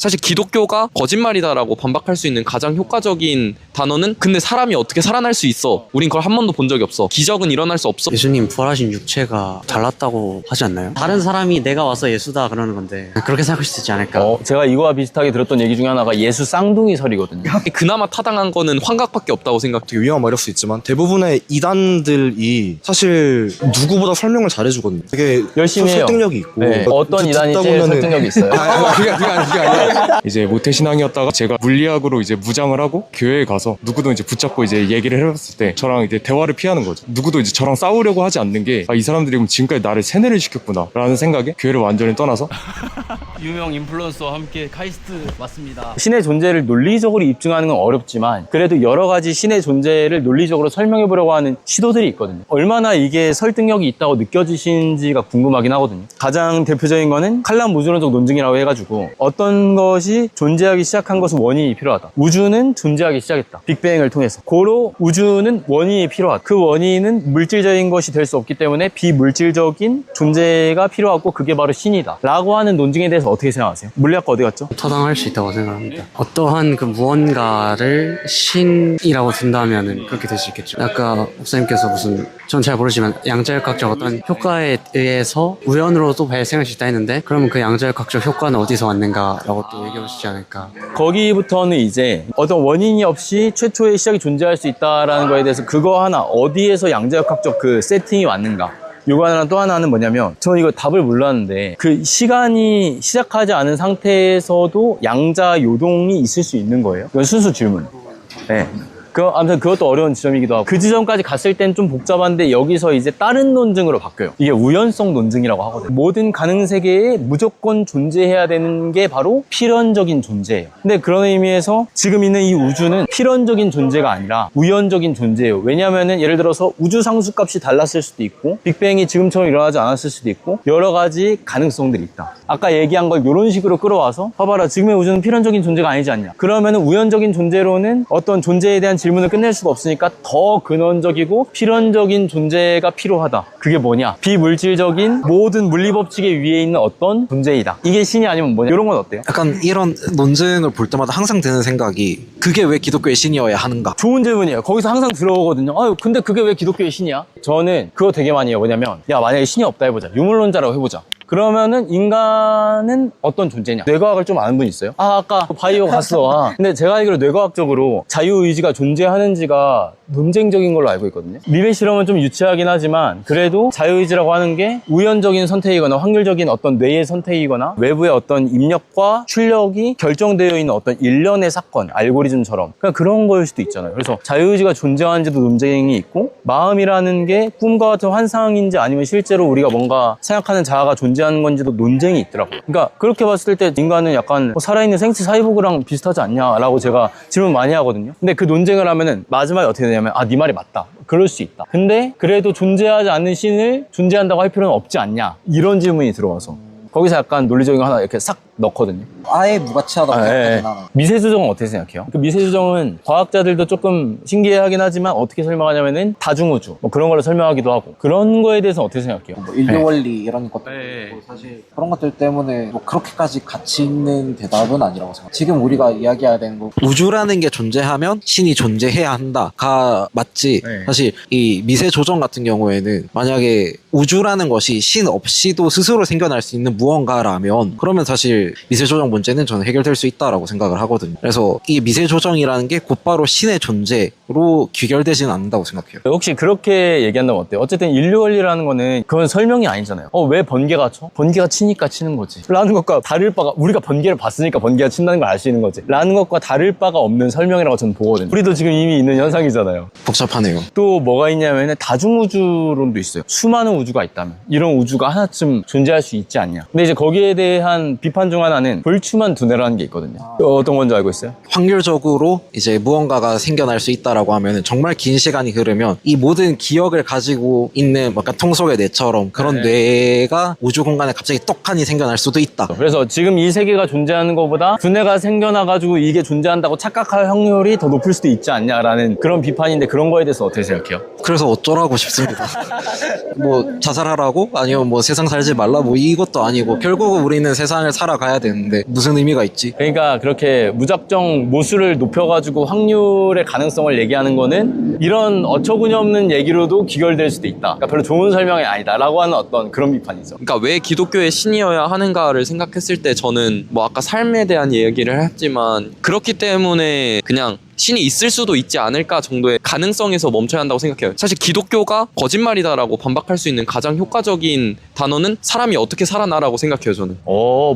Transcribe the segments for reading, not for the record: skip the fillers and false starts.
사실 기독교가 거짓말이다라고 반박할 수 있는 가장 효과적인 단어는 근데 사람이 어떻게 살아날 수 있어? 우린 그걸 한 번도 본 적이 없어. 기적은 일어날 수 없어. 예수님 부활하신 육체가 달랐다고 하지 않나요? 다른 사람이 내가 와서 예수다 그러는 건데 그렇게 생각할 수 있지 않을까? 제가 이거와 비슷하게 들었던 얘기 중에 하나가 예수 쌍둥이설이거든요. 그나마 타당한 거는 환각밖에 없다고 생각해요. 되게 위험한 말일 수 있지만 대부분의 이단들이 사실 누구보다 설명을 잘해주거든요. 되게 열심히 해요. 설득력이 있고 네. 어떤 이단이 듣다 제일 보면은- 설득력이 있어요? 그게 아니라 이제 모태신앙이었다가 제가 물리학으로 이제 무장을 하고 교회에 가서 누구도 이제 붙잡고 이제 얘기를 해봤을 때 저랑 이제 대화를 피하는 거죠. 누구도 이제 저랑 싸우려고 하지 않는 게 이 사람들이 그럼 지금까지 나를 세뇌를 시켰구나 라는 생각에 교회를 완전히 떠나서 유명 인플루언서와 함께 카이스트 왔습니다. 신의 존재를 논리적으로 입증하는 건 어렵지만 그래도 여러 가지 신의 존재를 논리적으로 설명해 보려고 하는 시도들이 있거든요. 얼마나 이게 설득력이 있다고 느껴지시는지가 궁금하긴 하거든요. 가장 대표적인 거는 칼람 우주론적 논증이라고 해가지고 어떤 것이 존재하기 시작한 것은 원인이 필요하다. 우주는 존재하기 시작했다. 빅뱅을 통해서. 고로 우주는 원인이 필요하다. 그 원인은 물질적인 것이 될 수 없기 때문에 비물질적인 존재가 필요하고 그게 바로 신이다 라고 하는 논증에 대해서 어떻게 생각하세요? 물리학과 어디 갔죠? 타당할 수 있다고 생각합니다. 어떠한 그 무언가를 신이라고 둔다면은 그렇게 될 수 있겠죠. 아까 목사님께서 전 잘 모르지만 양자역학적 어떤 효과에 의해서 우연으로도 발생할 수 있다 했는데 그러면 그 양자역학적 효과는 어디서 왔는가라고 또 얘기해 보시지 않을까. 거기부터는 이제 어떤 원인이 없이 최초의 시작이 존재할 수 있다라는 거에 대해서 그거 하나 어디에서 양자역학적 그 세팅이 왔는가 요거 하나랑 또 하나는 뭐냐면 저는 이거 답을 몰랐는데 그 시간이 시작하지 않은 상태에서도 양자 요동이 있을 수 있는 거예요? 이건 순수 질문. 네. 아무튼 그것도 어려운 지점이기도 하고 그 지점까지 갔을 땐 좀 복잡한데 여기서 이제 다른 논증으로 바뀌어요. 이게 우연성 논증이라고 하거든요. 모든 가능 세계에 무조건 존재해야 되는 게 바로 필연적인 존재예요. 근데 그런 의미에서 지금 있는 이 우주는 필연적인 존재가 아니라 우연적인 존재예요. 왜냐하면은 예를 들어서 우주 상수값이 달랐을 수도 있고 빅뱅이 지금처럼 일어나지 않았을 수도 있고 여러 가지 가능성들이 있다. 아까 얘기한 걸 이런 식으로 끌어와서 봐봐라 지금의 우주는 필연적인 존재가 아니지 않냐. 그러면은 우연적인 존재로는 어떤 존재에 대한 질문을 끝낼 수가 없으니까 더 근원적이고 필연적인 존재가 필요하다. 그게 뭐냐? 비물질적인 모든 물리법칙에 위에 있는 어떤 존재이다. 이게 신이 아니면 뭐냐? 이런 건 어때요? 약간 이런 논증을 볼 때마다 항상 드는 생각이 그게 왜 기독교의 신이어야 하는가? 좋은 질문이에요. 거기서 항상 들어오거든요. 근데 그게 왜 기독교의 신이야? 저는 그거 되게 많이 해요. 뭐냐면 만약에 신이 없다 해보자. 유물론자라고 해보자. 그러면은 인간은 어떤 존재냐? 뇌과학을 좀 아는 분 있어요? 아까 바이오 갔어. 근데 제가 알기로 뇌과학적으로 자유의지가 존재하는지가 논쟁적인 걸로 알고 있거든요. 미래 실험은 좀 유치하긴 하지만 그래도 자유의지라고 하는 게 우연적인 선택이거나 확률적인 어떤 뇌의 선택이거나 외부의 어떤 입력과 출력이 결정되어 있는 어떤 일련의 사건, 알고리즘처럼 그런 거일 수도 있잖아요. 그래서 자유의지가 존재하는지도 논쟁이 있고 마음이라는 게 꿈과 같은 환상인지 아니면 실제로 우리가 뭔가 생각하는 자아가 존재하는 건지도 논쟁이 있더라고요. 그러니까 그렇게 봤을 때 인간은 약간 살아있는 생체 사이보그랑 비슷하지 않냐라고 제가 질문 많이 하거든요. 근데 그 논쟁을 하면은 마지막에 어떻게 되냐면 네 말이 맞다. 그럴 수 있다. 근데 그래도 존재하지 않는 신을 존재한다고 할 필요는 없지 않냐. 이런 질문이 들어와서 거기서 약간 논리적인 거 하나 이렇게 싹 넣거든요. 아예 무가치하다고 생각하잖아. 미세조정은 어떻게 생각해요? 그 미세조정은 과학자들도 조금 신기해하긴 하지만 어떻게 설명하냐면은 다중우주 뭐 그런 걸로 설명하기도 하고 그런 거에 대해서 어떻게 생각해요? 뭐 인류 원리 이런 것도 있고 사실 그런 것들 때문에 뭐 그렇게까지 가치 있는 대답은 아니라고 생각해요. 지금 우리가 이야기해야 되는 거 우주라는 게 존재하면 신이 존재해야 한다가 맞지. 사실 이 미세 조정 같은 경우에는 만약에 우주라는 것이 신 없이도 스스로 생겨날 수 있는 무언가라면 그러면 사실 미세 조정 문제는 저는 해결될 수 있다라고 생각을 하거든요. 그래서 이 미세 조정이라는 게 곧바로 신의 존재로 귀결되지는 않는다고 생각해요. 혹시 그렇게 얘기한다면 어때요? 어쨌든 인류 원리라는 거는 그건 설명이 아니잖아요. 왜 번개가 쳐? 번개가 치니까 치는 거지. 라는 것과 다를 바가 우리가 번개를 봤으니까 번개가 친다는 걸 알 수 있는 거지. 라는 것과 다를 바가 없는 설명이라고 저는 보거든요. 우리도 지금 이미 있는 현상이잖아요. 복잡하네요. 또 뭐가 있냐면 다중우주론도 있어요. 수많은 우주가 있다면 이런 우주가 하나쯤 존재할 수 있지 않냐. 근데 이제 거기에 대한 비판 중 하나는 볼츠만 두뇌라는 게 있거든요. 어떤 건지 알고 있어요? 확률적으로 이제 무언가가 생겨날 수 있다라고 하면 정말 긴 시간이 흐르면 이 모든 기억을 가지고 있는 약간 통속의 뇌처럼 그런 뇌가 우주 공간에 갑자기 떡하니 생겨날 수도 있다. 그래서 지금 이 세계가 존재하는 것보다 두뇌가 생겨나가지고 이게 존재한다고 착각할 확률이 더 높을 수도 있지 않냐라는 그런 비판인데 그런 거에 대해서 어떻게 생각해요? 그래서 어쩌라고 싶습니다. 뭐 자살하라고? 아니면 뭐 세상 살지 말라? 뭐 이것도 아니고 결국은 우리는 세상을 살아가야 되는데 무슨 의미가 있지? 그러니까 그렇게 무작정 모수를 높여가지고 확률의 가능성을 얘기하는 거는 이런 어처구니없는 얘기로도 귀결될 수도 있다. 그러니까 별로 좋은 설명이 아니다라고 하는 어떤 그런 비판이죠. 그러니까 왜 기독교의 신이어야 하는가를 생각했을 때 저는 뭐 아까 삶에 대한 얘기를 했지만 그렇기 때문에 그냥 신이 있을 수도 있지 않을까 정도의 가능성에서 멈춰야 한다고 생각해요. 사실 기독교가 거짓말이다라고 반박할 수 있는 가장 효과적인 단어는 사람이 어떻게 살아나라고 생각해요, 저는.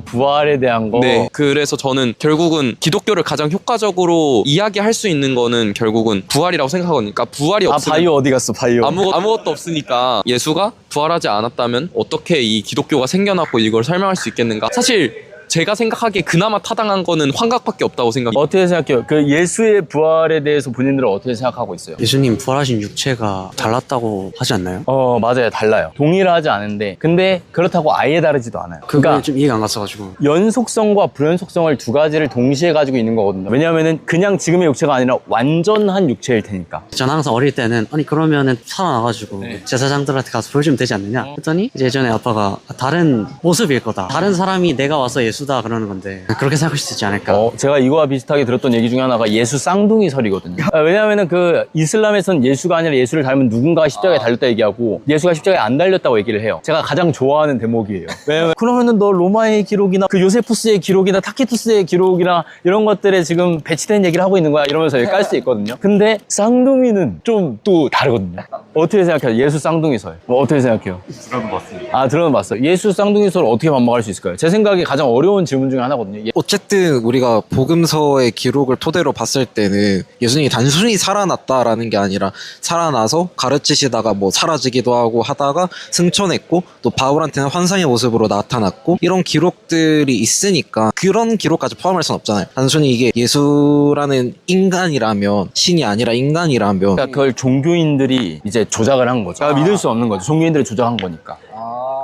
부활에 대한 거. 네. 그래서 저는 결국은 기독교를 가장 효과적으로 이야기할 수 있는 거는 결국은 부활이라고 생각하거든요. 그러니까 부활이 없으면 바이오 어디 갔어, 바이오. 아무것도 없으니까 예수가 부활하지 않았다면 어떻게 이 기독교가 생겨났고 이걸 설명할 수 있겠는가? 사실 제가 생각하기에 그나마 타당한 거는 환각밖에 없다고 생각해요. 어떻게 생각해요? 그 예수의 부활에 대해서 본인들은 어떻게 생각하고 있어요? 예수님 부활하신 육체가 달랐다고 하지 않나요? 맞아요. 달라요. 동일하지 않은데 근데 그렇다고 아예 다르지도 않아요. 그게 그러니까 좀 이해가 안 갔어가지고. 연속성과 불연속성을 두 가지를 동시에 가지고 있는 거거든요. 왜냐하면은 그냥 지금의 육체가 아니라 완전한 육체일 테니까. 저는 항상 어릴 때는 아니 그러면은 살아나가지고 제사장들한테 가서 보여주면 되지 않느냐 했더니 이제 예전에 아빠가 다른 모습일 거다, 다른 사람이 내가 와서 예수다 그러는 건데 그렇게 생각할 수 있지 않을까. 제가 이거와 비슷하게 들었던 얘기 중에 하나가 예수 쌍둥이설이거든요. 왜냐하면은 그 이슬람에서는 예수가 아니라 예수를 닮은 누군가가 십자가에 달렸다 얘기하고 예수가 십자가에 안 달렸다고 얘기를 해요. 제가 가장 좋아하는 대목이에요. 왜냐면 그러면은 너 로마의 기록이나 그 요세푸스의 기록이나 타키투스의 기록이나 이런 것들에 지금 배치된 얘기를 하고 있는 거야 이러면서 여기 깔 수 있거든요. 근데 쌍둥이는 좀 또 다르거든요. 어떻게 생각해요? 예수 쌍둥이설. 어떻게 생각해요? 들어는 봤습니다. 들어는 봤어요. 예수 쌍둥이설 어떻게 반박할 수 있을까요? 제 생각에 가장 어려운 질문 중에 하나거든요. 어쨌든 우리가 복음서의 기록을 토대로 봤을 때는 예수님이 단순히 살아났다라는 게 아니라 살아나서 가르치시다가 뭐 사라지기도 하고 하다가 승천했고 또 바울한테는 환상의 모습으로 나타났고 이런 기록들이 있으니까 그런 기록까지 포함할 수는 없잖아요. 단순히 이게 예수라는 인간이라면 신이 아니라 인간이라면 그러니까 그걸 종교인들이 이제 조작을 한 거죠. 그러니까 믿을 수 없는 거죠. 종교인들이 조작한 거니까.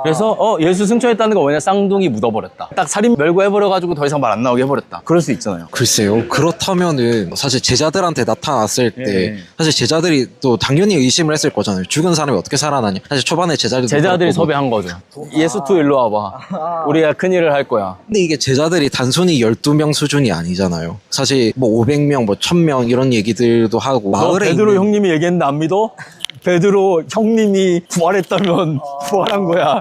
그래서 예수 승천했다는 거 뭐냐, 쌍둥이 묻어버렸다. 딱 살인 멸구해버려가지고 더 이상 말 안 나오게 해버렸다. 그럴 수 있잖아요. 글쎄요. 그렇다면은 사실 제자들한테 나타났을 때 네. 사실 제자들이 또 당연히 의심을 했을 거잖아요. 죽은 사람이 어떻게 살아나냐. 사실 초반에 제자들이 섭외한 거죠. 예수 투 일로 와봐. 우리가 큰일을 할 거야. 근데 이게 제자들이 단순히 12명 수준이 아니잖아요. 사실 뭐 500명, 뭐 1000명 이런 얘기들도 하고 너 마을에 베드로 있는 형님이 얘기했는데 안 믿어? 베드로 형님이 부활했다면 부활한 거야.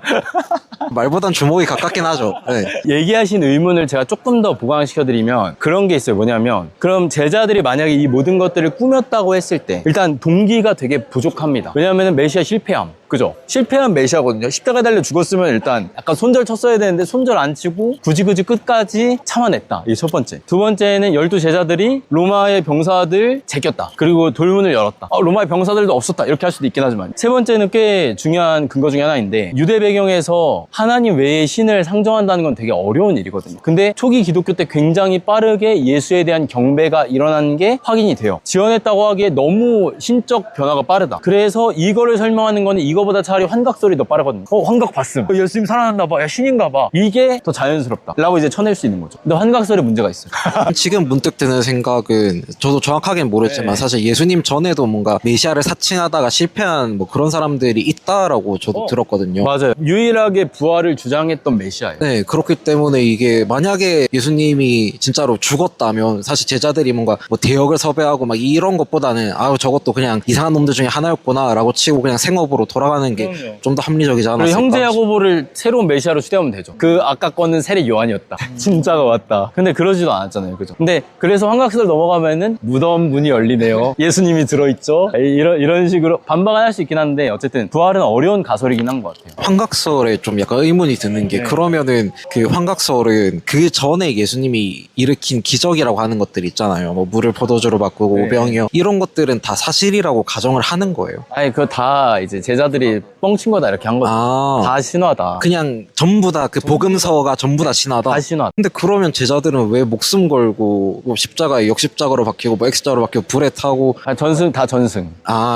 말보단 주먹이 가깝긴 하죠. 네. 얘기하신 의문을 제가 조금 더 보강시켜드리면 그런 게 있어요. 뭐냐면 그럼 제자들이 만약에 이 모든 것들을 꾸몄다고 했을 때 일단 동기가 되게 부족합니다. 왜냐하면 메시아 실패함. 그죠? 실패한 메시아거든요. 십자가에 달려 죽었으면 일단 약간 손절 쳤어야 되는데 손절 안 치고 굳이 끝까지 참아냈다. 이게 첫 번째. 두 번째는 12제자들이 로마의 병사들 제꼈다. 그리고 돌문을 열었다. 로마의 병사들도 없었다. 이렇게 할 수도 있긴 하지만. 세 번째는 꽤 중요한 근거 중에 하나인데 유대 배경에서 하나님 외의 신을 상정한다는 건 되게 어려운 일이거든요. 근데 초기 기독교 때 굉장히 빠르게 예수에 대한 경배가 일어난 게 확인이 돼요. 지원했다고 하기에 너무 신적 변화가 빠르다. 그래서 이거를 설명하는 거는 이거보다 차라리 환각설이 더 빠르거든요. 환각 봤음. 예수님 살아났나 봐. 야, 신인가 봐. 이게 더 자연스럽다. 라고 이제 쳐낼 수 있는 거죠. 근데 환각설에 문제가 있어요. 지금 문득 드는 생각은 저도 정확하게는 모르지만 사실 예수님 전에도 뭔가 메시아를 사칭하다가 실패한 뭐 그런 사람들이 있다라고 저도 들었거든요. 맞아요. 유일하게 부활을 주장했던 메시아예요. 네, 그렇기 때문에 이게 만약에 예수님이 진짜로 죽었다면 사실 제자들이 뭔가 뭐 대역을 섭외하고 막 이런 것보다는 저것도 그냥 이상한 놈들 중에 하나였구나 라고 치고 그냥 생업으로 돌아가는 게 좀 더 합리적이지 않았을까. 그리고 형제 야고보를 새로운 메시아로 추대하면 되죠. 그 아까 거는 세례 요한이었다. 진짜가 왔다. 근데 그러지도 않았잖아요. 그죠? 근데 그래서 환각설 넘어가면은 무덤 문이 열리네요. 예수님이 들어있죠. 이런 식으로 반박은 할 수 있긴 한데 어쨌든 부활은 어려운 가설이긴 한 것 같아요. 환각설에 좀 약간 의문이 드는 게 그러면은 그 환각설은 그 전에 예수님이 일으킨 기적이라고 하는 것들 있잖아요. 뭐 물을 포도주로 바꾸고 오병이어 이런 것들은 다 사실이라고 가정을 하는 거예요. 아니 그거 다 이제 제자들이 뻥친 거다 이렇게 한 거죠. 다 신화다. 그냥 전부 다 그 복음서가 전부 다 신화다. 다 신화. 근데 그러면 제자들은 왜 목숨 걸고 뭐 십자가에 역십자가로 박히고 뭐 X자로 박히고 불에 타고 전승 다 전승.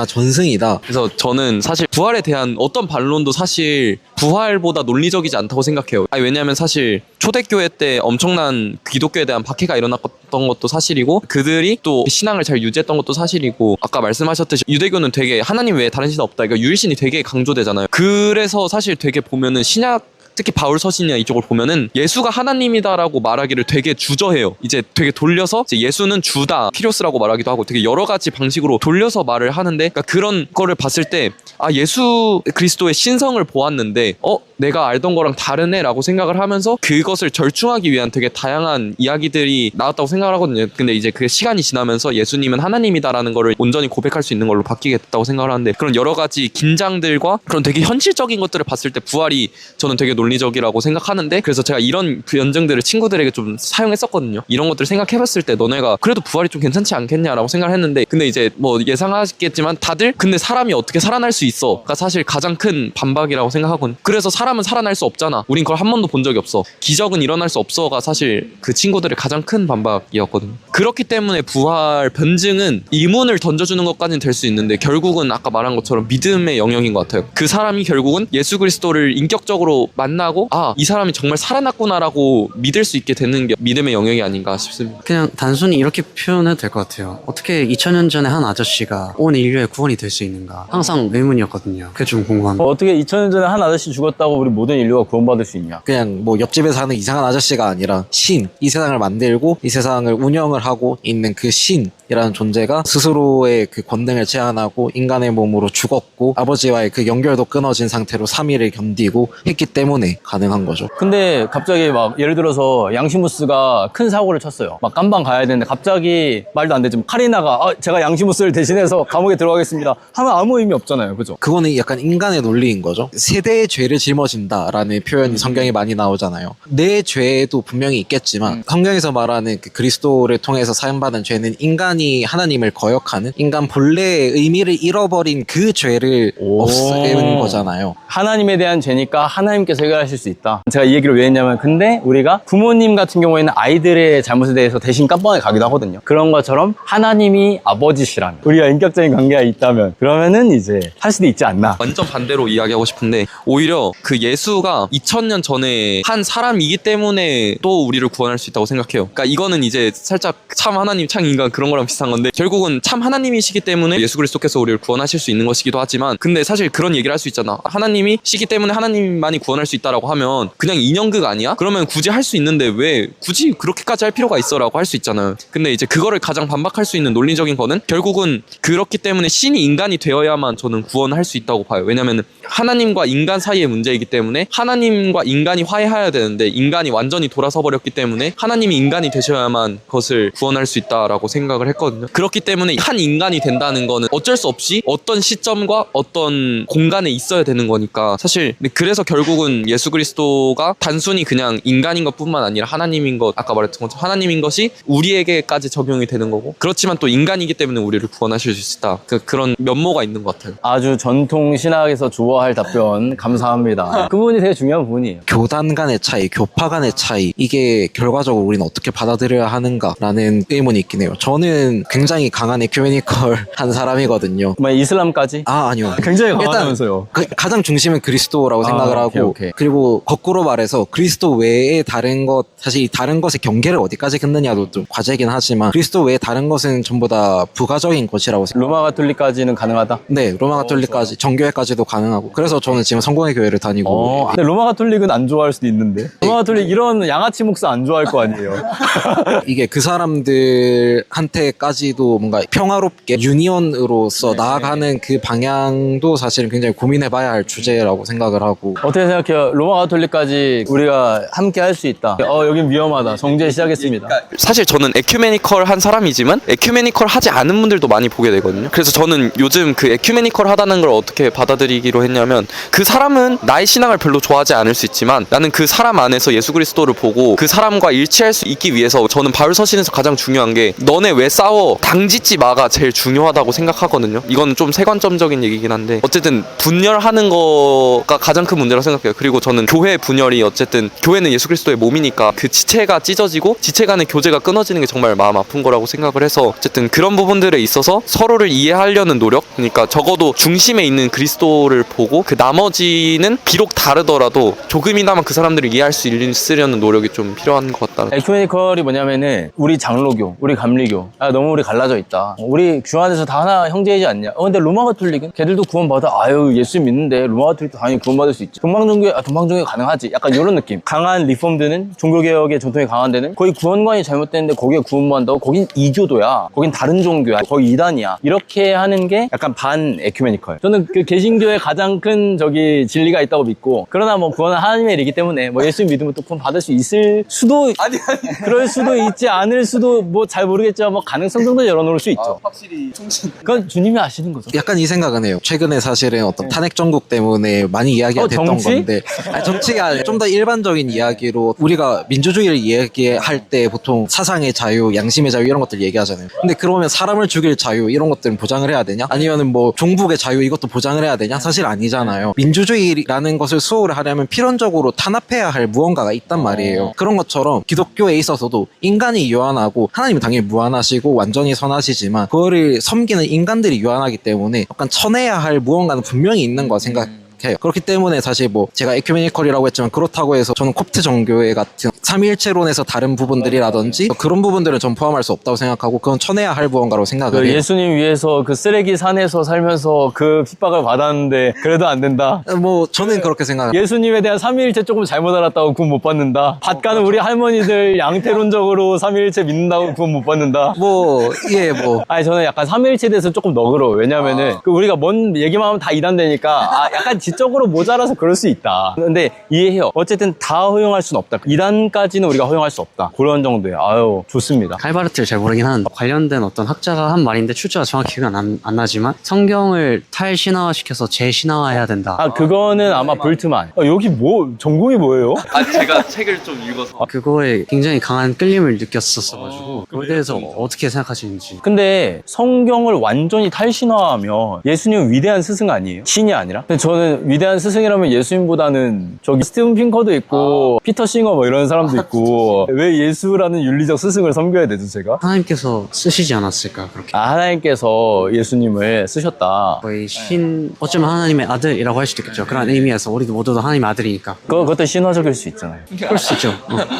전승이다. 그래서 저는 사실 부활에 대한 어떤 반론도 사실 부활보다 논리적이지 않다고 생각해요. 왜냐하면 사실 초대교회 때 엄청난 기독교에 대한 박해가 일어났던 있었던 것도 사실이고 그들이 또 신앙을 잘 유지했던 것도 사실이고 아까 말씀하셨듯이 유대교는 되게 하나님 외에 다른 신 없다. 그러니까 유일신이 되게 강조되잖아요. 그래서 사실 되게 보면은 신약 특히 바울 서신이나 이쪽을 보면은 예수가 하나님이다라고 말하기를 되게 주저해요. 이제 되게 돌려서 이제 예수는 주다, 키리오스라고 말하기도 하고 되게 여러 가지 방식으로 돌려서 말을 하는데 그러니까 그런 거를 봤을 때 아 예수 그리스도의 신성을 보았는데 내가 알던 거랑 다르네라고 생각을 하면서 그것을 절충하기 위한 되게 다양한 이야기들이 나왔다고 생각을 하거든요. 근데 이제 그 시간이 지나면서 예수님은 하나님이다라는 거를 온전히 고백할 수 있는 걸로 바뀌게 됐다고 생각을 하는데 그런 여러 가지 긴장들과 그런 되게 현실적인 것들을 봤을 때 부활이 저는 되게 논리적이라고 생각하는데 그래서 제가 이런 연증들을 친구들에게 좀 사용했었거든요. 이런 것들을 생각해봤을 때 너네가 그래도 부활이 좀 괜찮지 않겠냐라고 생각을 했는데 근데 이제 뭐 예상하셨겠지만 다들 근데 사람이 어떻게 살아날 수 있어?가 사실 가장 큰 반박이라고 생각하거든요. 그래서 사람은 살아날 수 없잖아. 우린 그걸 한 번도 본 적이 없어. 기적은 일어날 수 없어가 사실 그 친구들의 가장 큰 반박이었거든요. 그렇기 때문에 부활 변증은 의문을 던져주는 것까지는 될 수 있는데 결국은 아까 말한 것처럼 믿음의 영역인 것 같아요. 그 사람이 결국은 예수 그리스도를 인격적으로 만나고 이 사람이 정말 살아났구나라고 믿을 수 있게 되는 게 믿음의 영역이 아닌가 싶습니다. 그냥 단순히 이렇게 표현해도 될 것 같아요. 어떻게 2000년 전에 한 아저씨가 온 인류의 구원이 될 수 있는가 항상 의문이었거든요. 그게 좀 궁금합니다. 어떻게 2000년 전에 한 아저씨 죽었다고 우리 모든 인류가 구원받을 수 있냐? 그냥 뭐 옆집에 사는 이상한 아저씨가 아니라 신, 이 세상을 만들고 이 세상을 운영을 하고 있는 그 신이라는 존재가 스스로의 그 권능을 제한하고 인간의 몸으로 죽었고 아버지와의 그 연결도 끊어진 상태로 3일을 견디고 했기 때문에 가능한 거죠. 근데 갑자기 막 예를 들어서 양시무스가 큰 사고를 쳤어요. 막 깜방 가야 되는데 갑자기 말도 안 되지만 카리나가 제가 양시무스를 대신해서 감옥에 들어가겠습니다 하면 아무 의미 없잖아요. 그죠? 그거는 약간 인간의 논리인 거죠. 세대의 죄를 짊어진다라는 표현이 성경에 많이 나오잖아요. 내 죄도 분명히 있겠지만 성경에서 말하는 그 그리스도를 통해서 사용받은 죄는 인간이 하나님을 거역하는 인간 본래의 의미를 잃어버린 그 죄를 없애는 거잖아요. 하나님에 대한 죄니까 하나님께서 해결하실 수 있다. 제가 이 얘기를 왜 했냐면 근데 우리가 부모님 같은 경우에는 아이들의 잘못에 대해서 대신 깜빵에 가기도 하거든요. 그런 것처럼 하나님이 아버지시라면 우리가 인격적인 관계가 있다면 그러면은 이제 할 수도 있지 않나. 완전 반대로 이야기하고 싶은데 오히려 그 예수가 2000년 전에 한 사람이기 때문에 또 우리를 구원할 수 있다고 생각해요. 그러니까 이거는 이제 살짝 참 하나님 참 인간 그런 거랑 비슷한 건데 결국은 참 하나님이시기 때문에 예수 그리스도께서 우리를 구원하실 수 있는 것이기도 하지만 근데 사실 그런 얘기를 할 수 있잖아. 하나님이시기 때문에 하나님만이 구원할 수 있다라고 하면 그냥 인연극 아니야? 그러면 굳이 할 수 있는데 왜 굳이 그렇게까지 할 필요가 있어라고 할 수 있잖아요. 근데 이제 그거를 가장 반박할 수 있는 논리적인 거는 결국은 그렇기 때문에 신이 인간이 되어야만 저는 구원할 수 있다고 봐요. 왜냐면 하나님과 인간 사이의 문제이기 때문에 하나님과 인간이 화해해야 되는데 인간이 완전히 돌아서 버렸기 때문에 하나님이 인간이 되셔야만 그것을 구원할 수 있다라고 생각을 했거든요. 그렇기 때문에 한 인간이 된다는 거는 어쩔 수 없이 어떤 시점과 어떤 공간에 있어야 되는 거니까 사실 그래서 결국은 예수 그리스도가 단순히 그냥 인간인 것뿐만 아니라 하나님인 것 아까 말했던 것처럼 하나님인 것이 우리에게까지 적용이 되는 거고 그렇지만 또 인간이기 때문에 우리를 구원하실 수 있다. 그런 면모가 있는 것 같아요. 아주 전통 신학에서 좋아할 답변 감사합니다. 그 부분이 되게 중요한 부분이에요. 교단 간의 차이, 교파 간의 차이 이게 결과적으로 우리는 어떻게 받아들여야 하는가라는 의문이 있긴 해요. 저는 굉장히 강한 에큐메니컬 한 사람이거든요. 정말 이슬람까지? 아니요. 굉장히 일단 강하다면서요. 가장 중심은 그리스도라고 생각을 하고 오케이. 그리고 거꾸로 말해서 그리스도 외에 다른 것 사실 이 다른 것의 경계를 어디까지 긋느냐도 좀 과제이긴 하지만 그리스도 외에 다른 것은 전부 다 부가적인 것이라고 생각해요. 로마 가톨릭까지는 가능하다? 네, 로마 가톨릭까지 정교회까지도 가능하고 그래서 저는 지금 성공의 교회를 다니고 근데 로마 가톨릭은 안 좋아할 수도 있는데 로마 가톨릭 이런 양아치 목사 안 좋아할 거 아니에요. 이게 그 사람들한테까지도 뭔가 평화롭게 유니언으로서 나아가는 그 방향도 사실은 굉장히 고민해봐야 할 주제라고 생각을 하고 어떻게 생각해요? 로마 가톨릭까지 우리가 함께 할 수 있다. 여긴 위험하다. 정죄 시작했습니다. 사실 저는 에큐메니컬 한 사람이지만 에큐메니컬 하지 않은 분들도 많이 보게 되거든요. 그래서 저는 요즘 그 에큐메니컬 하다는 걸 어떻게 받아들이기로 했냐면 그 사람은 나의 신앙을 별로 좋아하지 않을 수 있지만 나는 그 사람 안에서 예수 그리스도를 보고 그 사람과 일치할 수 있기 위해서 저는 바울 서신에서 가장 중요한 게 너네 왜 싸워 당짓지 마가 제일 중요하다고 생각하거든요. 이거는 좀 세관점적인 얘기긴 한데 어쨌든 분열하는 거가 가장 큰 문제라고 생각해요. 그리고 저는 교회 분열이 어쨌든 교회는 예수 그리스도의 몸이니까 그 지체가 찢어지고 지체 간의 교제가 끊어지는 게 정말 마음 아픈 거라고 생각을 해서 어쨌든 그런 부분들에 있어서 서로를 이해하려는 노력, 그러니까 적어도 중심에 있는 그리스도를 보고 그 나머지는 비록 다르더라도 조금이나마 그 사람들을 이해할 수 있으려는 노력이 좀 필요한 것 같다. 에큐메니컬이 뭐냐면은 우리 장로교, 우리 감리교 너무 우리 갈라져 있다. 우리 주 안에서 다 하나 형제이지 않냐. 근데 로마 가톨릭은 걔들도 구원받아. 아유 예수 믿는데 로마 가톨릭도 당연히 구원받을 수 있지. 동방종교 가능하지. 약간 이런 느낌. 강한 리폼드는 종교개혁의 전통이 강한 데는 거의 구원관이 잘못됐는데 거기에 구원받는다고 거긴 이교도야. 거긴 다른 종교야. 거기 이단이야. 이렇게 하는 게 약간 반 에큐메니컬. 저는 그 개신교의 가장 큰 진리가 있다고 믿고, 그러나 뭐 구원은 하나님의 일이기 때문에 뭐 예수 믿으면 또 구원 받을 수 있을 수도 그럴 수도 있지 않을 수도 뭐 잘 모르겠지만 뭐 가능성 정도 열어놓을 수 있죠. 확실히 통신. 그건 주님이 아시는 거죠. 약간 이 생각은 해요. 최근에 사실은 어떤 탄핵 정국 때문에 많이 이야기가 됐던 정치? 건데, 아니, 정치가 아니라 좀 더 일반적인 이야기로 우리가 민주주의를 이야기할 때 보통 사상의 자유, 양심의 자유 이런 것들 얘기하잖아요. 근데 그러면 사람을 죽일 자유 이런 것들은 보장을 해야 되냐? 아니면은 뭐 종북의 자유 이것도 보장을 해야 되냐? 사실 아니잖아요. 민주주의라는 것을 수호를 하려면 필연적으로 탄압해야 할 무언가가 있단 말이에요. 그런 것처럼 기독교에 있어서도 인간이 유한하고 하나님은 당연히 무한하시고 완전히 선하시지만 그거를 섬기는 인간들이 유한하기 때문에 약간 쳐내야 할 무언가는 분명히 있는 거 생각해요. 그렇기 때문에 사실 뭐 제가 에큐메니컬이라고 했지만 그렇다고 해서 저는 콥트 정교회 같은 삼위일체론에서 다른 부분들이라든지 그런 부분들은 전 포함할 수 없다고 생각하고 그건 쳐내야 할 무언가로 생각을 해요. 예수님 위해서 그 쓰레기 산에서 살면서 그 핍박을 받았는데 그래도 안 된다. 뭐 저는 그렇게 생각해요. 예수님에 대한 삼위일체 조금 잘못 알았다고 구원 못 받는다. 밭가는 우리 할머니들 양태론적으로 삼위일체 믿는다고 구원 못 받는다. 아니 저는 약간 삼위일체에 대해서 조금 너그러워요. 왜냐면은 그 우리가 뭔 얘기만 하면 다 이단되니까 약간 지적으로 모자라서 그럴 수 있다. 근데 이해해요. 어쨌든 다 허용할 수는 없다. 이단까지는 우리가 허용할 수 없다. 그런 정도예요. 아유 좋습니다. 칼바르트를 잘 모르긴 하는데 관련된 어떤 학자가 한 말인데 출처가 정확히 기억이 안 나지만 성경을 탈신화시켜서 재신화해야 된다. 그거는 아마 볼트만. 여기 뭐 전공이 뭐예요? 제가 책을 좀 읽어서 그거에 굉장히 강한 끌림을 느꼈었어가지고 그거에 대해서 어떻게 생각하시는지. 근데 성경을 완전히 탈신화하면 예수님은 위대한 스승 아니에요? 신이 아니라? 근데 저는 위대한 스승이라면 예수님보다는 저기 스티븐 핑커도 있고 피터 싱어 뭐 이런 사람도 있고 왜 예수라는 윤리적 스승을 섬겨야 되죠 제가? 하나님께서 쓰시지 않았을까 그렇게. 하나님께서 예수님을 쓰셨다. 거의 어쩌면 하나님의 아들이라고 할 수도 있겠죠. 그런 의미에서 우리도 모두 하나님의 아들이니까. 그것도 신화적일 수 있잖아요. 그럴 수 있죠.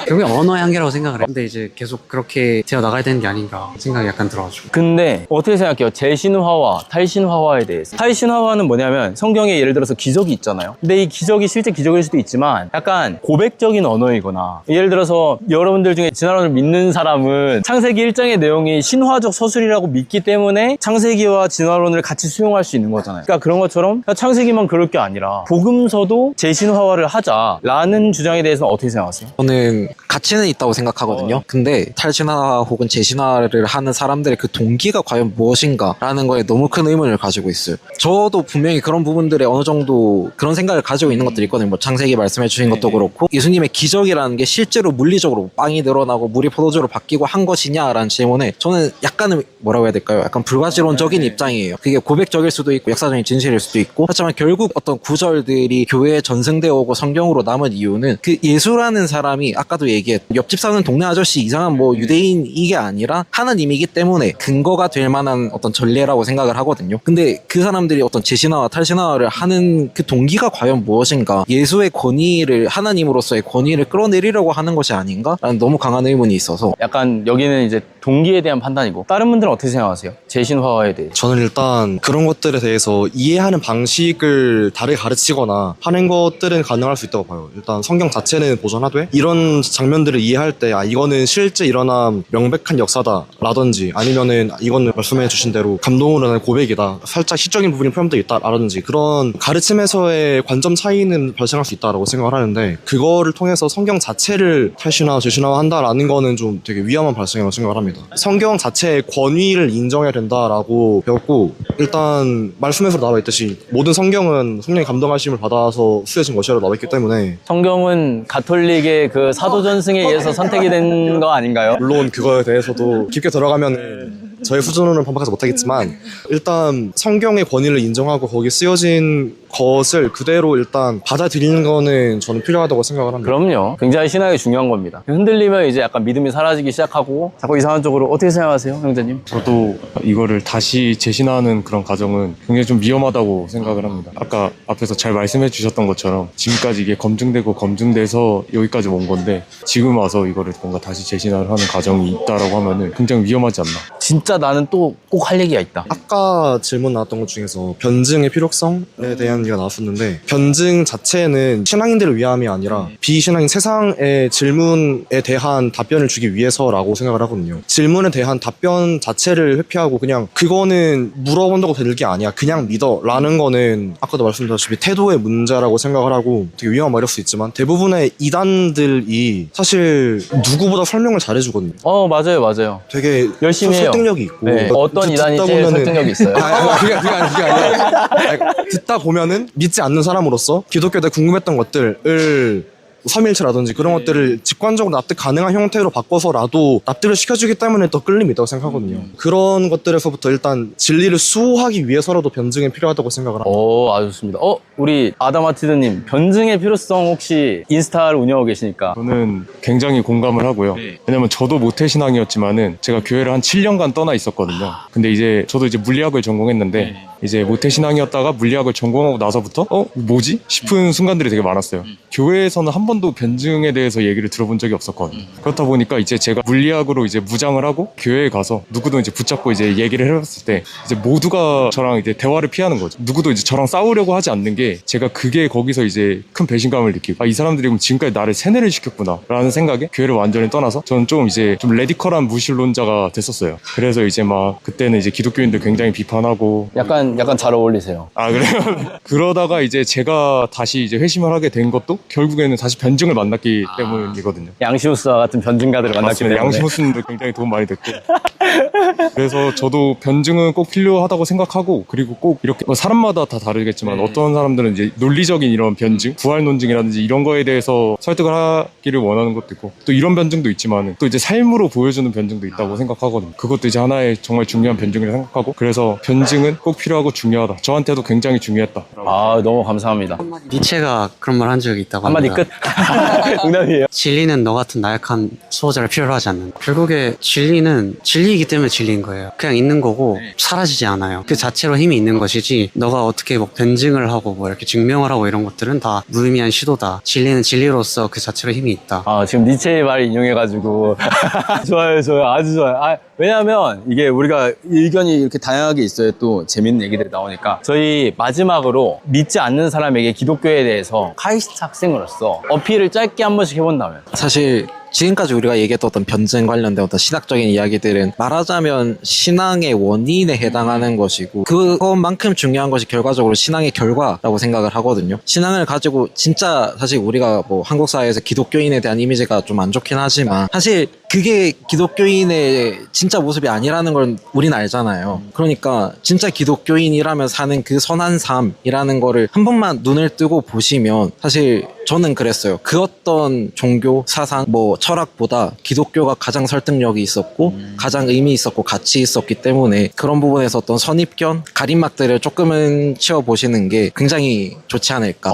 결국에 언어의 한계라고 생각을 해요. 근데 이제 계속 그렇게 되어 나가야 되는 게 아닌가 생각이 약간 들어가지고. 근데 어떻게 생각해요? 재신화와 탈신화와에 대해서. 탈신화와는 뭐냐면 성경에 예를 들어서 기적이 있잖아요. 근데 이 기적이 실제 기적일 수도 있지만 약간 고백적인 언어이거나 예를 들어서 여러분들 중에 진화론을 믿는 사람은 창세기 1장의 내용이 신화적 서술이라고 믿기 때문에 창세기와 진화론을 같이 수용할 수 있는 거잖아요. 그러니까 그런 것처럼 창세기만 그럴 게 아니라 복음서도 재신화화를 하자라는 주장에 대해서는 어떻게 생각하세요? 저는 가치는 있다고 생각하거든요. 근데 탈신화 혹은 재신화를 하는 사람들의 그 동기가 과연 무엇인가라는 거에 너무 큰 의문을 가지고 있어요. 저도 분명히 그런 부분들에 어느 정도 그런 생각을 가지고 있는 것들이 있거든요. 뭐 창세기 말씀해 주신 것도 그렇고 예수님의 기적이라는 게 실제로 물리적으로 빵이 늘어나고 물이 포도주로 바뀌고 한 것이냐라는 질문에 저는 약간은 뭐라고 해야 될까요? 약간 불가지론적인 입장이에요. 그게 고백적일 수도 있고 역사적인 진실일 수도 있고 하지만 결국 어떤 구절들이 교회에 전승되어 오고 성경으로 남은 이유는 그 예수라는 사람이 아까도 얘기했 옆집 사는 동네 아저씨 이상한 뭐 유대인 이게 아니라 하나님이기 때문에 근거가 될 만한 어떤 전례라고 생각을 하거든요. 근데 그 사람들이 어떤 재신화와 탈신화를 하는 그 동기가 과연 무엇인가? 예수의 권위를 하나님으로서의 권위를 끌어내리려고 하는 것이 아닌가? 라는 너무 강한 의문이 있어서 약간 여기는 이제 동기에 대한 판단이고 다른 분들은 어떻게 생각하세요? 재신화화에 대해. 저는 일단 그런 것들에 대해서 이해하는 방식을 다르게 가르치거나 하는 것들은 가능할 수 있다고 봐요. 일단 성경 자체는 보존하되 이런 장면들을 이해할 때 이거는 실제 일어난 명백한 역사다라든지 아니면은 이거는 말씀해 주신 대로 감동으로 하는 고백이다. 살짝 시적인 부분이 포함되어 있다라든지 그런 가르침에서의 관점 차이는 발생할 수 있다라고 생각을 하는데 그거를 통해서 성경 자체를 탈신화, 재신화 한다라는 거는 좀 되게 위험한 발상이라고 생각을 합니다. 성경 자체의 권위를 인정해야 된다라고 배웠고 일단 말씀에서 나와 있듯이 모든 성경은 성령의 감동하심을 받아서 쓰여진 것이라고 나와 있기 때문에 성경은 가톨릭의 그 사도 전승에 의해서 선택이 된 거 아닌가요? 물론 그거에 대해서도 깊게 들어가면 저의 수준으로는 반박하지 못하겠지만 일단 성경의 권위를 인정하고 거기에 쓰여진 것을 그대로 일단 받아들이는 거는 저는 필요하다고 생각을 합니다. 그럼요. 굉장히 신앙이 중요한 겁니다. 흔들리면 이제 약간 믿음이 사라지기 시작하고 자꾸 이상한 쪽으로 어떻게 생각하세요, 형제님? 저도 이거를 다시 재신하는 그런 과정은 굉장히 좀 위험하다고 생각을 합니다. 아까 앞에서 잘 말씀해 주셨던 것처럼 지금까지 이게 검증되고 검증돼서 여기까지 온 건데 지금 와서 이거를 뭔가 다시 재신을 하는 과정이 있다라고 하면은 굉장히 위험하지 않나. 진짜 나는 또 꼭 할 얘기가 있다. 아까 질문 나왔던 것 중에서 변증의 필요성에 대한 얘기가 나왔었는데 변증 자체는 신앙인들을 위함이 아니라 비신앙인 세상의 질문에 대한 답변을 주기 위해서라고 생각을 하거든요. 질문에 대한 답변 자체를 회피하고 그냥 그거는 물어본다고 될 게 아니야 그냥 믿어 라는 거는 아까도 말씀드렸다시피 태도의 문제라고 생각을 하고 되게 위험한 말일 수 있지만 대부분의 이단들이 사실 누구보다 설명을 잘해주거든요. 맞아요, 맞아요. 되게 열심히 해요. 설득력이 있고 네. 어떤 이단이 듣다 제일 보면은- 설득력이 있어요? 그게 아니라 듣다 보면은 믿지 않는 사람으로서 기독교에 대해 궁금했던 것들을 3일체라든지 그런 것들을 직관적으로 납득 가능한 형태로 바꿔서라도 납득을 시켜주기 때문에 더 끌림이 있다고 생각하거든요. 그런 것들에서부터 일단 진리를 수호하기 위해서라도 변증이 필요하다고 생각을 합니다. 아주 좋습니다. 우리 아담아티드님, 변증의 필요성 혹시 인스타를 운영하고 계시니까. 저는 굉장히 공감을 하고요. 왜냐면 저도 모태신앙이었지만은 제가 교회를 한 7년간 떠나 있었거든요. 근데 이제 저도 이제 물리학을 전공했는데 이제 모태신앙이었다가 물리학을 전공하고 나서부터 뭐지? 싶은 순간들이 되게 많았어요. 교회에서는 한 번도 변증에 대해서 얘기를 들어본 적이 없었거든요. 그렇다 보니까 이제 제가 물리학으로 이제 무장을 하고 교회에 가서 누구도 이제 붙잡고 이제 얘기를 해봤을 때 이제 모두가 저랑 이제 대화를 피하는 거죠. 누구도 이제 저랑 싸우려고 하지 않는 게 제가 그게 거기서 이제 큰 배신감을 느끼고 이 사람들이 그럼 지금까지 나를 세뇌를 시켰구나 라는 생각에 교회를 완전히 떠나서 저는 좀 이제 좀 레디컬한 무신론자가 됐었어요. 그래서 이제 막 그때는 이제 기독교인들 굉장히 비판하고 약간 잘 어울리세요. 그래요? 그러다가 이제 제가 다시 이제 회심을 하게 된 것도 결국에는 다시 변증을 만났기 때문이거든요. 양시우스와 같은 변증가들을 만났기 맞습니다. 때문에. 양심호스님도 굉장히 도움 많이 됐고. 그래서 저도 변증은 꼭 필요하다고 생각하고 그리고 꼭 이렇게 뭐 사람마다 다 다르겠지만 어떤 사람들은 이제 논리적인 이런 변증, 부활 논증이라든지 이런 거에 대해서 설득을 하기를 원하는 것도 있고 또 이런 변증도 있지만 또 이제 삶으로 보여주는 변증도 있다고 생각하거든요. 그것도 이제 하나의 정말 중요한 변증이라고 생각하고 그래서 변증은 꼭 필요하고 중요하다. 저한테도 굉장히 중요했다. 너무 감사합니다. 니체가 그런 말 한 적이 있다고 한마디 합니다. 끝. 농담이에요. 진리는 너 같은 나약한 수호자를 필요로 하지 않는. 결국에 진리는 진리이기 때문에 진리인 거예요. 그냥 있는 거고 사라지지 않아요. 그 자체로 힘이 있는 것이지 너가 어떻게 뭐 변증을 하고 뭐 이렇게 증명을 하고 이런 것들은 다 무의미한 시도다. 진리는 진리로서 그 자체로 힘이 있다. 지금 니체의 말을 인용해가지고 좋아요, 아주 좋아요. 왜냐하면 이게 우리가 의견이 이렇게 다양하게 있어야 또 재밌는 얘기들이 나오니까 저희 마지막으로 믿지 않는 사람에게 기독교에 대해서 카이스트 학생으로서 어필을 짧게 한 번씩 해본다면. 사실 지금까지 우리가 얘기했던 어떤 변증 관련된 어떤 신학적인 이야기들은 말하자면 신앙의 원인에 해당하는 것이고 그것만큼 중요한 것이 결과적으로 신앙의 결과라고 생각을 하거든요. 신앙을 가지고 진짜 사실 우리가 뭐 한국 사회에서 기독교인에 대한 이미지가 좀 안 좋긴 하지만 사실 그게 기독교인의 진짜 모습이 아니라는 걸 우린 알잖아요. 그러니까 진짜 기독교인이라면 사는 그 선한 삶이라는 거를 한 번만 눈을 뜨고 보시면 사실 저는 그랬어요. 그 어떤 종교, 사상, 뭐 철학보다 기독교가 가장 설득력이 있었고 가장 의미 있었고 가치 있었기 때문에 그런 부분에서 어떤 선입견, 가림막들을 조금은 치워보시는 게 굉장히 좋지 않을까.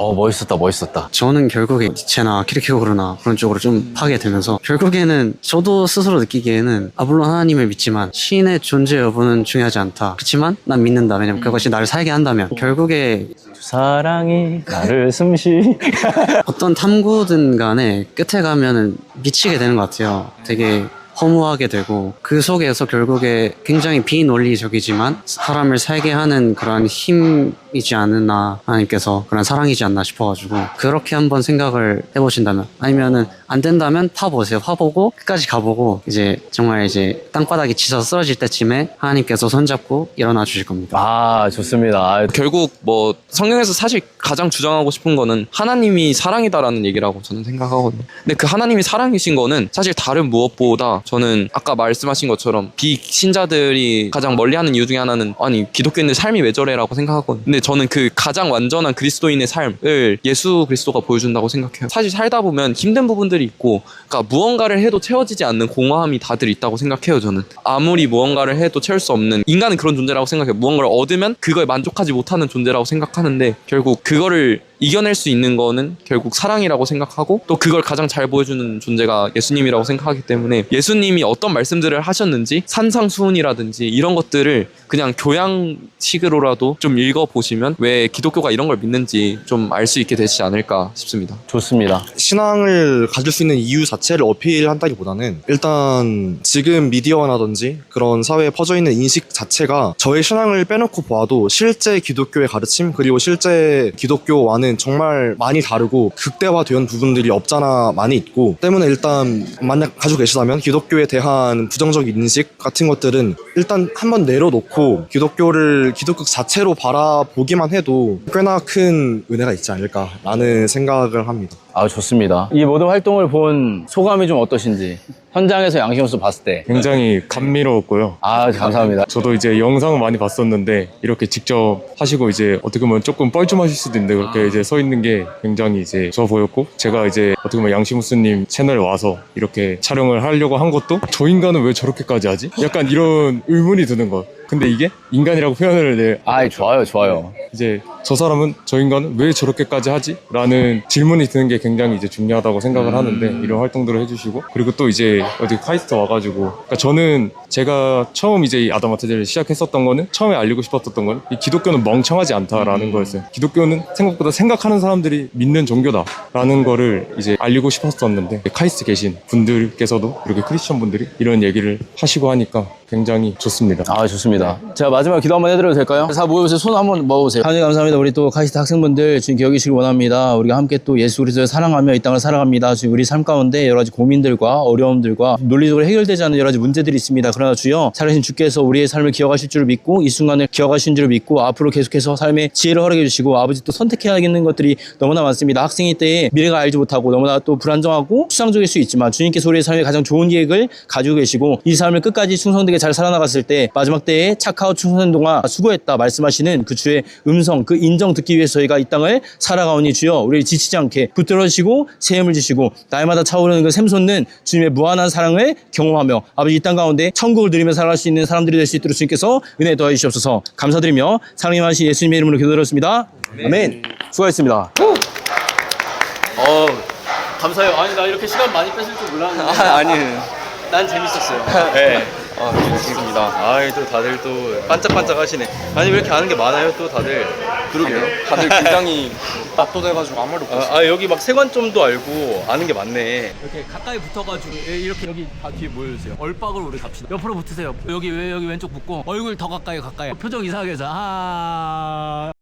멋있었다. 저는 결국에 니체나 키르케고르나 그런 쪽으로 좀 파게 되면서 결국에는 저도 스스로 느끼기에는 물론 하나님을 믿지만 신의 존재 여부는 중요하지 않다. 그렇지만 난 믿는다. 왜냐면 그것이 나를 살게 한다면 결국에 사랑이 나를 숨쉬. 어떤 탐구든 간에 끝에 가면은 미치게 되는 것 같아요. 되게 허무하게 되고 그 속에서 결국에 굉장히 비논리적이지만 사람을 살게 하는 그런 힘이지 않나 하나님께서 그런 사랑이지 않나 싶어가지고 그렇게 한번 생각을 해보신다면 아니면은 안 된다면 파보세요. 파보고 끝까지 가보고 이제 정말 이제 땅바닥이 치셔서 쓰러질 때쯤에 하나님께서 손잡고 일어나 주실 겁니다. 좋습니다. 결국 뭐 성경에서 사실 가장 주장하고 싶은 거는 하나님이 사랑이다라는 얘기라고 저는 생각하거든요. 근데 그 하나님이 사랑이신 거는 사실 다른 무엇보다 저는 아까 말씀하신 것처럼 비신자들이 가장 멀리하는 이유 중에 하나는 아니 기독교인들 삶이 왜 저래라고 생각하거든요. 근데 저는 그 가장 완전한 그리스도인의 삶을 예수 그리스도가 보여준다고 생각해요. 사실 살다 보면 힘든 부분들이 사람들이 있고, 그러니까 무언가를 해도 채워지지 않는 공허함이 다들 있다고 생각해요. 저는 아무리 무언가를 해도 채울 수 없는, 인간은 그런 존재라고 생각해요. 무언가를 얻으면 그거에 만족하지 못하는 존재라고 생각하는데, 결국 그거를 이겨낼 수 있는 거는 결국 사랑이라고 생각하고, 또 그걸 가장 잘 보여주는 존재가 예수님이라고 생각하기 때문에, 예수님이 어떤 말씀들을 하셨는지 산상수훈이라든지 이런 것들을 그냥 교양식으로라도 좀 읽어보시면 왜 기독교가 이런 걸 믿는지 좀 알 수 있게 되지 않을까 싶습니다. 좋습니다. 신앙을 가질 수 있는 이유 자체를 어필한다기보다는 일단 지금 미디어라든지 그런 사회에 퍼져 있는 인식 자체가 저의 신앙을 빼놓고 보아도 실제 기독교의 가르침 그리고 실제 기독교와는 정말 많이 다르고 극대화된 부분들이 없잖아 많이 있고, 때문에 일단 만약 가지고 계시다면 기독교에 대한 부정적인 인식 같은 것들은 일단 한번 내려놓고 기독교 자체로 바라보기만 해도 꽤나 큰 은혜가 있지 않을까라는 생각을 합니다. 아, 좋습니다. 이 모든 활동을 본 소감이 좀 어떠신지, 현장에서 양심으로서 봤을 때. 굉장히 감미로웠고요. 아, 감사합니다. 저도 이제 영상을 많이 봤었는데 이렇게 직접 하시고 이제 어떻게 보면 조금 뻘쭘하실 수도 있는데 그렇게 이제 서 있는 게 굉장히 이제 좋아 보였고, 제가 이제 어떻게 보면 양심우스님 채널에 와서 이렇게 촬영을 하려고 한 것도 저 인간은 왜 저렇게까지 하지? 약간 이런 의문이 드는 것. 근데 이게 인간이라고 표현을 아, 좋아요, 좋아요. 이제 저 사람은 저 인간은 왜 저렇게까지 하지? 라는 질문이 드는 게 굉장히 이제 중요하다고 생각을 하는데, 이런 활동들을 해주시고, 그리고 또 이제 어디 카이스트 와가지고, 그러니까 저는 제가 처음 이제 이 아담아트제를 시작했었던 거는, 처음에 알리고 싶었던 건 이 기독교는 멍청하지 않다라는 거였어요. 기독교는 생각보다 생각하는 사람들이 믿는 종교다라는 거를 이제 알리고 싶었었는데, 카이스트 계신 분들께서도 이렇게 크리스천 분들이 이런 얘기를 하시고 하니까 굉장히 좋습니다. 아, 좋습니다. 제가 마지막에 기도 한번 해드려도 될까요? 자, 모여보세요. 손 한번 모아보세요. 하나님 감사합니다. 우리 또 카이스트 학생분들 주님 기억이시길 원합니다. 우리가 함께 또 예수 그리스도를 사랑하며 이 땅을 살아갑니다. 주님, 우리 삶 가운데 여러 가지 고민들과 어려움들과 논리적으로 해결되지 않는 여러 가지 문제들이 있습니다. 그러나 주여, 살아계신 주께서 우리의 삶을 기억하실 줄을 믿고, 이 순간을 기억하신 줄을 믿고, 앞으로 계속해서 삶의 지혜를 허락해 주시고, 아버지 또 선택해야겠는 것들이 너무나 많습니다. 학생일 때에 미래가 알지 못하고 너무나 또 불안정하고 추상적일 수 있지만, 주님께서 우리의 삶에 가장 좋은 계획을 가지고 계시고, 이 삶을 끝까지 충성되게 잘 살아나갔을 때 마지막 때에 착하고 충성된 동안 수고했다 말씀하시는 그 주의 음성, 그 인정 듣기 위해서 저희가 이 땅을 살아가오니 주여, 우리를 지치지 않게 붙들어 주시고 세움을 주시고, 날마다 차오르는 그 샘솟는 주님의 무한한 사랑을 경험하며 아버지 이 땅 가운데 천국을 누리며 살아갈 수 있는 사람들이 될 수 있도록 주님께서 은혜 더해 주시옵소서. 감사드리며 사랑임하신 예수님의 이름으로 기도드렸습니다. 아멘. 수고하셨습니다. 감사해요. 아니, 나 이렇게 시간 많이 뺏을 줄 몰랐는데. 아니에요. 난 재밌었어요. 네. 좋습니다. 또 다들 또 반짝반짝 하시네. 아니, 왜 이렇게 아는 게 많아요, 또 다들. 그러게요. 다들 굉장히 압도돼가지고 아무 말도 없어요. 여기 막 세관점도 알고 아는 게 많네. 이렇게 가까이 붙어가지고 이렇게 여기 다 뒤에 모여주세요. 얼박으로 우리 갑시다. 옆으로 붙으세요. 여기 왼쪽 붙고 얼굴 더 가까이. 표정 이상하게 해서